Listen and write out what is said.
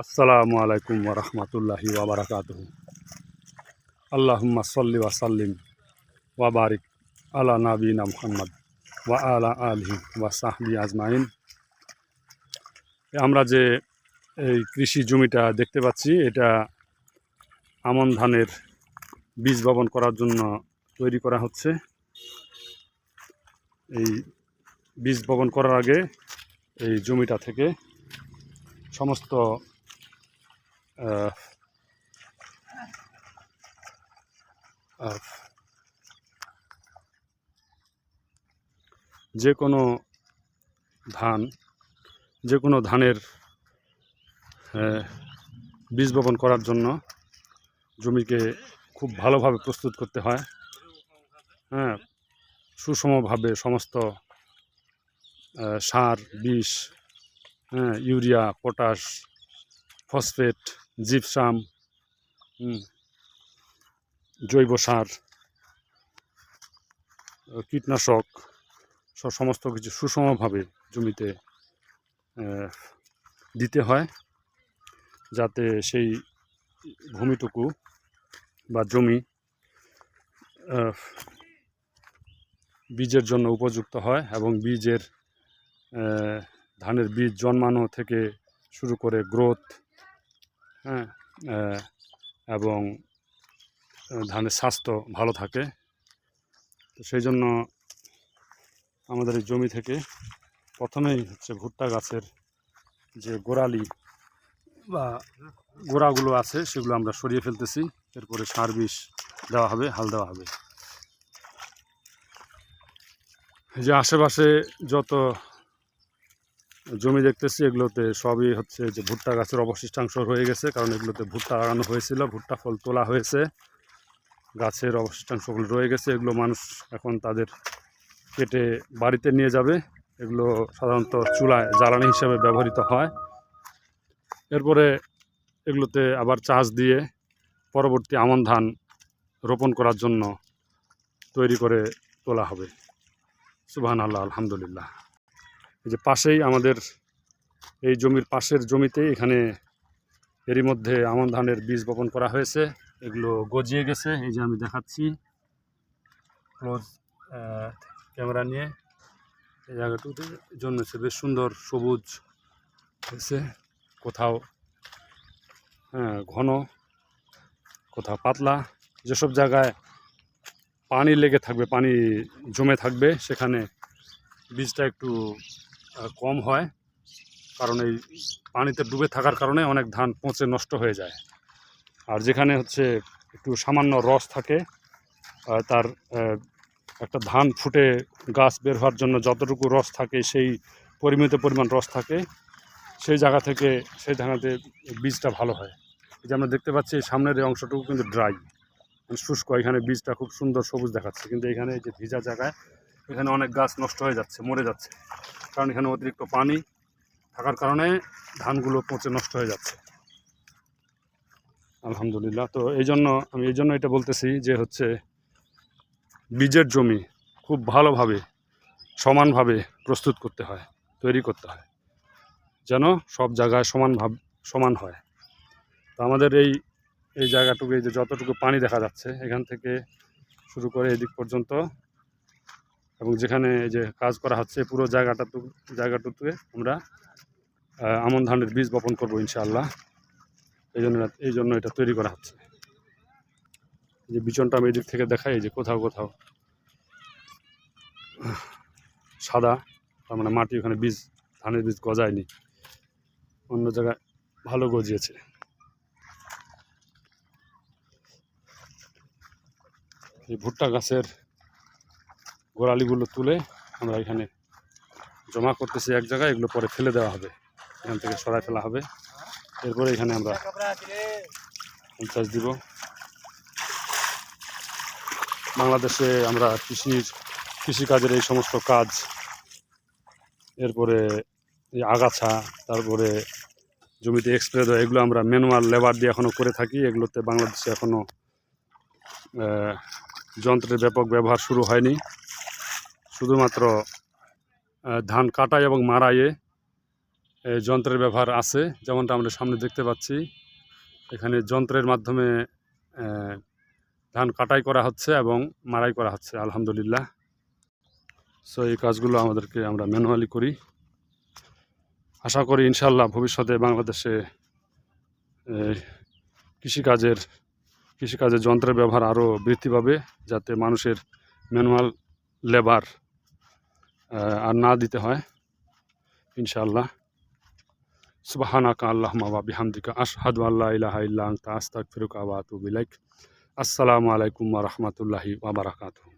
আসসালামু আলাইকুম ওয়া রাহমাতুল্লাহি ওয়া বারাকাতুহু। আল্লাহুম্মা সাল্লি ওয়া সাল্লিম ওয়া বারিক আলা নাবিয়িনা মুহাম্মদ ওয়া আলা আলিহি ওয়া সাহবিহি আজমাইন। আমরা যে এই কৃষি জমিটা দেখতে পাচ্ছি, এটা আমন ধানের বীজ বপন করার জন্য তৈরি করা হচ্ছে। এই বীজ বপন করার আগে এই জমিটা থেকে সমস্ত আহ, আহ, যে কোনো ধানের বীজ বপন করার জন্য জমিকে খুব ভালোভাবে প্রস্তুত করতে হয়। হ্যাঁ, সুষমভাবে সমস্ত সার, বিষ, ইউরিয়া, পটাশ, ফসফেট, জিপসাম, জৈব সার, কীটনাশক সমস্ত কিছু সুষমভাবে জমিতে দিতে হয়, যাতে সেই ভূমিটুকু বা জমি বীজের জন্য উপযুক্ত হয় এবং ধানের বীজ জন্মানো থেকে শুরু করে গ্রোথ, এবং ধানের স্বাস্থ্য ভালো থাকে। তো সেই জন্য আমাদের এই জমি থেকে প্রথমেই হচ্ছে ভুট্টা গাছের যে গোড়ালি বা গোড়াগুলো আছে সেগুলো আমরা সরিয়ে ফেলতেছি। এরপরে সার বিষ দেওয়া হবে, হাল দেওয়া হবে। যে আশেপাশে যত জমি দেখতেছি এগুলোতে সবই হচ্ছে যে ভুট্টা গাছের অবশিষ্টাংশ রয়ে গেছে, কারণ এগুলোতে ভুট্টা লাগানো হয়েছিল, ভুট্টা ফল তোলা হয়েছে, গাছের অবশিষ্টাংশগুলো রয়ে গেছে। এগুলো মানুষ এখন তাদের কেটে বাড়িতে নিয়ে যাবে। এগুলো সাধারণত চুলায় জ্বালানি হিসেবে ব্যবহৃত হয়। এরপরে এগুলোতে আবার চাষ দিয়ে পরবর্তী আমন ধান রোপণ করার জন্য তৈরি করে তোলা হবে। সুবহানাল্লাহ, আলহামদুলিল্লাহ। এই যে পাশেই আমাদের এই জমির পাশের জমিতে এখানে এরই মধ্যে আমন ধানের বীজ বপন করা হয়েছে। এগুলো গজিয়ে গেছে, এই যে আমি দেখাচ্ছি ক্লোজ ক্যামেরা নিয়ে। এই জায়গাটুকুতে জন্মেছে, বেশ সুন্দর সবুজ হয়েছে, কোথাও ঘন, কোথাও পাতলা। যেসব জায়গায় পানি লেগে থাকবে, পানি জমে থাকবে, সেখানে বীজটা একটু কম হয়, কারণ এই পানিতে ডুবে থাকার কারণে অনেক ধান পচে নষ্ট হয়ে যায়। আর যেখানে হচ্ছে একটু সামান্য রস থাকে, তার একটা ধান ফুটে গাছ বের হওয়ার জন্য যতটুকু রস থাকে, সেই পরিমাণ রস থাকে, সেই জায়গাতে বীজটা ভালো হয়। এই যে আমরা দেখতে পাচ্ছি সামনের এই অংশটুকু কিন্তু ড্রাই, শুষ্ক। এখানে বীজটা খুব সুন্দর সবুজ দেখাচ্ছে, কিন্তু এখানে এই যে ভিজা জায়গায় এখানে অনেক গাছ নষ্ট হয়ে যাচ্ছে, মরে যাচ্ছে, কারণ এখানে অতিরিক্ত পানি থাকার কারণে ধানগুলো পচে নষ্ট হয়ে যাচ্ছে। আলহামদুলিল্লাহ। তো আমি এই জন্য এটা বলতেছি যে হচ্ছে বীজের জমি খুব ভালোভাবে সমানভাবে প্রস্তুত করতে হয়, তৈরি করতে হয়, যেন সব জায়গায় সমান হয়। তো আমাদের এই জায়গাটুকু, এই যে যতটুকু পানি দেখা যাচ্ছে এখান থেকে শুরু করে এদিক পর্যন্ত, এবং যেখানে এই যে কাজ করা হচ্ছে পুরো জায়গাটুকুতে আমরা আমন ধানের বীজ বপন করবো ইনশাআল্লাহ। এই জন্য এটা তৈরি করা হচ্ছে। এই যে বিচনটা আমি এদিক থেকে দেখাই, এই যে কোথাও কোথাও সাদা, তার মানে মাটি, ওখানে ধানের বীজ গজায়নি, অন্য জায়গায় ভালো গজিয়েছে। এই ভুট্টা গাছের গোড়ালিগুলো তুলে আমরা এখানে জমা করতেছি এক জায়গায়, এগুলো পরে ফেলে দেওয়া হবে, এখান থেকে সরাই ফেলা হবে। এরপরে এখানে আমরা চাষ দিব। বাংলাদেশে আমরা কৃষিকাজের এই সমস্ত কাজ, এরপরে এই আগাছা, তারপরে জমিতে স্প্রে দেওয়া, এগুলো আমরা ম্যানুয়াল লেবার দিয়ে এখনও করে থাকি। এগুলোতে বাংলাদেশে এখনও যন্ত্রের ব্যাপক ব্যবহার শুরু হয়নি। শুধুমাত্র ধান কাটাই এবং মাড়াইয়ে এই যন্ত্রের ব্যবহার আছে, যেমনটা আমরা সামনে দেখতে পাচ্ছি। এখানে যন্ত্রের মাধ্যমে ধান কাটাই করা হচ্ছে এবং মাড়াই করা হচ্ছে, আলহামদুলিল্লাহ। সো এই কাজগুলো আমরা ম্যানুয়ালি করি। আশা করি ইনশাল্লাহ ভবিষ্যতে বাংলাদেশে কৃষিকাজের যন্ত্রের ব্যবহার আরও বৃদ্ধি পাবে, যাতে মানুষের ম্যানুয়াল লেবার আর না দিতে হয় ইনশাআল্লাহ। সুবহানাকা আল্লাহুম্মা ওয়া বিহামদিকা আশহাদু আল্লা ইলাহা ইল্লা আনতা আস্তাগফিরুকা ওয়া আতুবু ইলাইক। আসসালামু আলাইকুম ওয়া রাহমাতুল্লাহি ওয়া বারাকাতুহু।